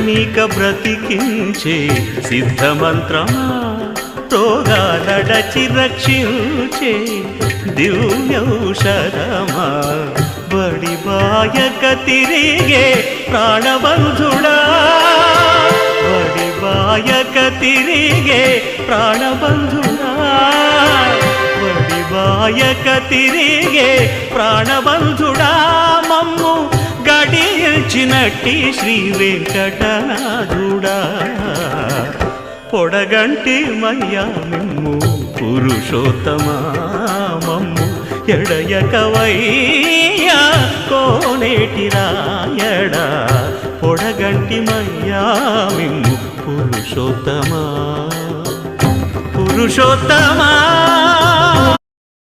నీక బ్రతికించే సిద్ధమంత్రమా రోగాలడచి రక్షించే దివ్యౌషధమా బడి బాయక తిరిగే ప్రాణబంధుడా బడి బాయక తిరిగే ప్రాణబంధుడా బడి బాయక తిరిగే ప్రాణబంధుడా మమ్ము గడిచినట్టి శ్రీ వెంకటనాథుడా పొడగంటి మయ్యా మిమ్ము పురుషోత్తమా మమ్ము ఎడయకవయ్యా కోనేటి రాయడా పొడగంటి మయ్యా మిమ్ము పురుషోత్తమా పురుషోత్తమా